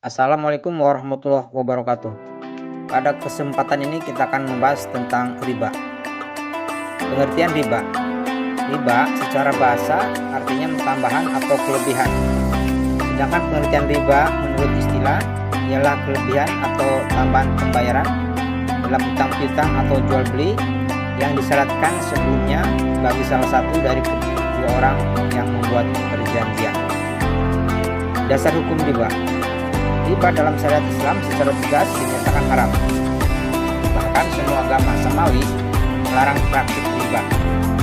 Assalamualaikum warahmatullahi wabarakatuh. Pada kesempatan ini kita akan membahas tentang riba. Pengertian riba. Riba secara bahasa artinya tambahan atau kelebihan. Sedangkan pengertian riba menurut istilah ialah kelebihan atau tambahan pembayaran dalam utang piutang atau jual beli yang disyaratkan sebelumnya bagi salah satu dari kedua orang yang membuat perjanjian. Dasar hukum riba. Riba dalam syariat Islam secara tegas dinyatakan haram. Bahkan semua agama samawi melarang praktik riba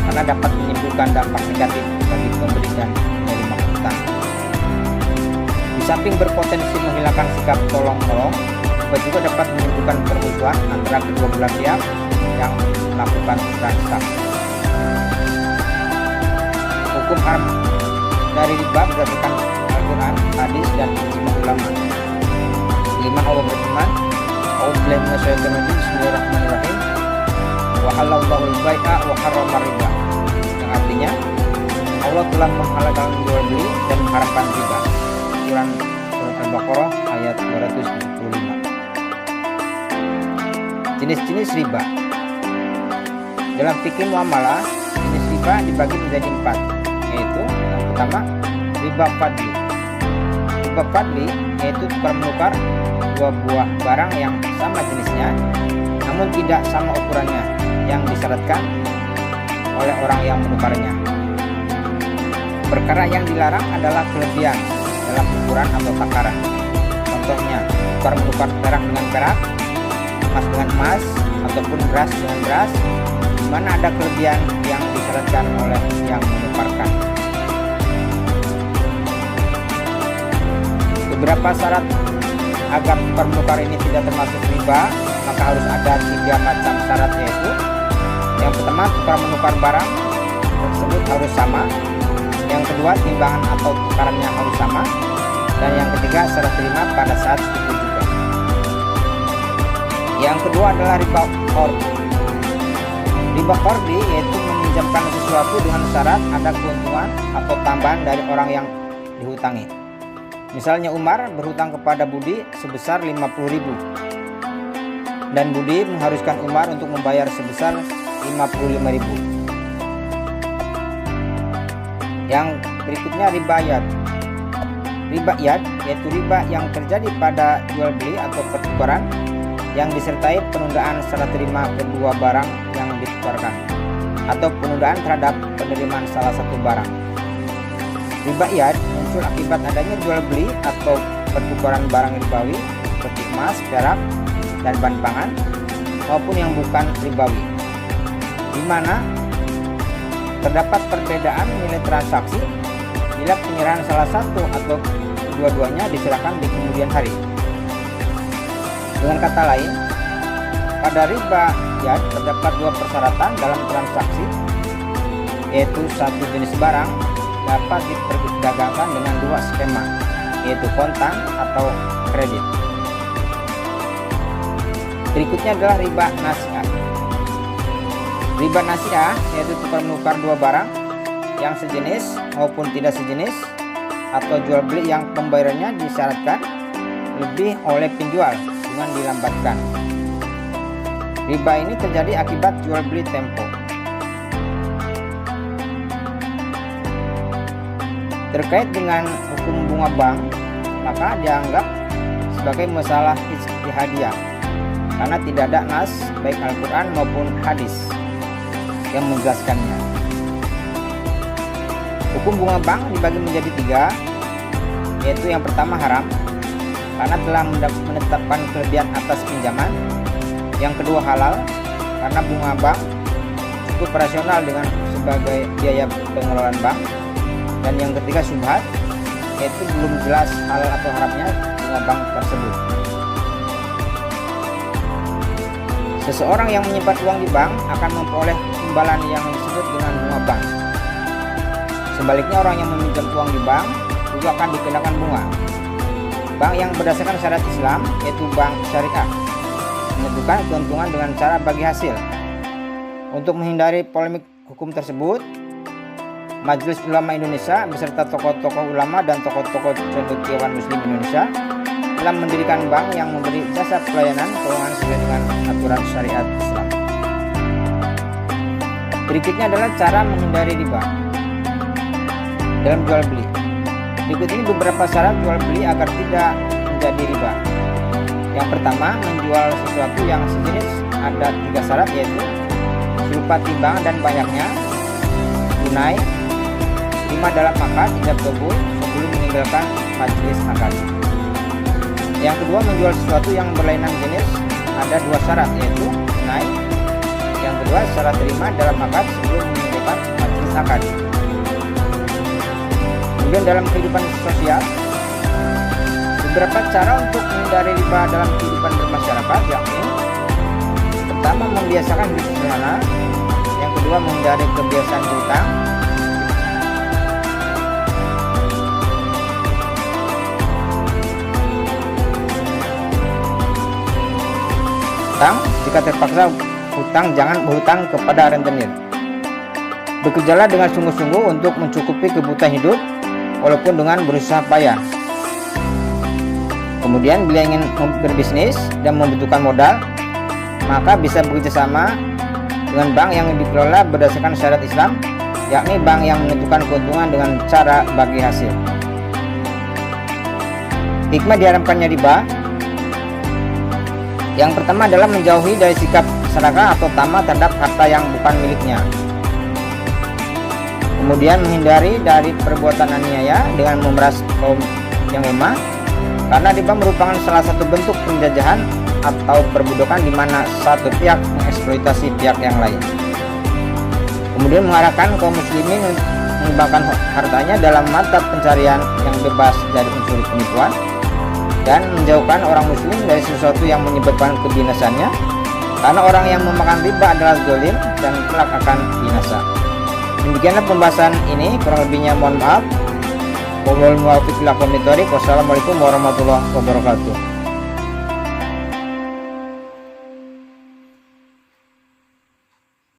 karena dapat menimbulkan dampak negatif bagi pemberi dan penerima utang. Di samping berpotensi menghilangkan sikap tolong-menolong, riba juga dapat menimbulkan permusuhan antara kedua belah pihak yang melakukan transaksi. Hukum haram dari riba berdasarkan Al-Quran, hadis, dan ijma ulama. Lima Allah berfirman, "A'udzubillahi minasyaitonir rajim. Bismillahirrahmanirrahim. Wa halallahu al-bai'a wa harrama riba." Yang artinya Allah telah menghalalkan jual beli dan mengharamkan riba. Quran Surat Al-Baqarah ayat 275. Jenis-jenis riba. Dalam fikih muamalah, jenis riba dibagi menjadi 4, yaitu yang pertama riba fadli. Riba fadli yaitu tukar menukar dua buah barang yang sama jenisnya namun tidak sama ukurannya yang disyaratkan oleh orang yang menukarnya. Perkara yang dilarang adalah kelebihan dalam ukuran atau takaran. Contohnya tukar menukar perak dengan perak, emas dengan emas, ataupun beras dengan beras, di mana ada kelebihan yang disyaratkan oleh yang menukarkan. Beberapa syarat agar tukar menukar ini tidak termasuk riba, maka harus ada 3 macam syarat, yaitu yang pertama tukar menukar barang tersebut harus sama, yang kedua timbangan atau tukarannya harus sama, dan yang ketiga serah terima pada saat itu juga. Yang kedua adalah riba qardi. Riba qardi yaitu meminjamkan sesuatu dengan syarat ada keuntungan atau tambahan dari orang yang dihutangi. Misalnya Umar berhutang kepada Budi sebesar 50.000 dan Budi mengharuskan Umar untuk membayar sebesar 55.000. Yang berikutnya riba yad. Riba yad yaitu riba yang terjadi pada jual beli atau pertukaran yang disertai penundaan serah terima kedua barang yang ditukarkan atau penundaan terhadap penerimaan salah satu barang. Riba yad muncul akibat adanya jual beli atau pertukaran barang ribawi seperti emas, perak, dan bahan pangan maupun yang bukan ribawi, di mana terdapat perbedaan nilai transaksi bila penyerahan salah satu atau kedua-duanya diserahkan di kemudian hari. Dengan kata lain, pada riba yad terdapat 2 persyaratan dalam transaksi, yaitu satu jenis barang dapat diperdagangkan dengan 2 skema, yaitu kontan atau kredit. Berikutnya adalah riba nasi'ah. Riba nasi'ah yaitu tukar menukar 2 barang yang sejenis maupun tidak sejenis atau jual beli yang pembayarannya disyaratkan lebih oleh penjual dengan dilambatkan. Riba ini terjadi akibat jual beli tempo. Terkait dengan hukum bunga bank, maka dianggap sebagai masalah ijtihadiyah karena tidak ada nas baik Al-Quran maupun hadis yang menjelaskannya. Hukum bunga bank dibagi menjadi 3, yaitu yang pertama haram karena telah menetapkan kelebihan atas pinjaman. Yang kedua halal karena bunga bank cukup rasional dengan sebagai biaya pengelolaan bank. Dan yang ketiga syubhat, yaitu belum jelas halal atau haramnya bunga bank tersebut. Seseorang yang menyimpan uang di bank akan memperoleh imbalan yang disebut dengan bunga bank. Sebaliknya orang yang meminjam uang di bank juga akan dikenakan bunga. Bank yang berdasarkan syariat Islam, yaitu bank syariah, menentukan keuntungan dengan cara bagi hasil. Untuk menghindari polemik hukum tersebut, Majelis Ulama Indonesia beserta tokoh-tokoh ulama dan tokoh-tokoh cendekiawan Muslim Indonesia dalam mendirikan bank yang memberi jasa pelayanan keuangan sesuai dengan aturan syariat Islam. Berikutnya adalah cara menghindari riba dalam jual beli. Berikut ini beberapa syarat jual beli agar tidak menjadi riba. Yang pertama, menjual sesuatu yang sejenis ada 3 syarat, yaitu berupa timbangan dan banyaknya, tunai, terima dalam akad ijab kabul sebelum meninggalkan majelis akad. Yang kedua, menjual sesuatu yang berlainan jenis ada 2 syarat, yaitu tunai. Yang kedua, syarat terima dalam akad sebelum meninggalkan majelis akad. Kemudian dalam kehidupan sosial, beberapa cara untuk menghindari riba dalam kehidupan bermasyarakat, yakni pertama, membiasakan hidup sederhana. Yang kedua, menghindari kebiasaan hutang. Jika terpaksa hutang, jangan berhutang kepada rentenir. Bekerjalah dengan sungguh-sungguh untuk mencukupi kebutuhan hidup, walaupun dengan berusaha payah. Kemudian bila ingin berbisnis dan membutuhkan modal, maka bisa bekerjasama dengan bank yang dikelola berdasarkan syariat Islam, yakni bank yang menentukan keuntungan dengan cara bagi hasil. Hikmah diharamkannya riba. Yang pertama adalah menjauhi dari sikap serakah atau tamak terhadap harta yang bukan miliknya. Kemudian menghindari dari perbuatan aniaya dengan memeras kaum yang lemah, karena riba merupakan salah satu bentuk penjajahan atau perbudakan di mana satu pihak mengeksploitasi pihak yang lain. Kemudian mengarahkan kaum muslimin mengembangkan hartanya dalam mata pencarian yang bebas dari unsur penipuan, dan menjauhkan orang muslim dari sesuatu yang menyebabkan kebinasannya, karena orang yang memakan riba adalah zalim dan kelak akan binasa. Demikianlah pembahasan ini, kurang lebihnya mohon maaf. Wassalamualaikum warahmatullahi wabarakatuh.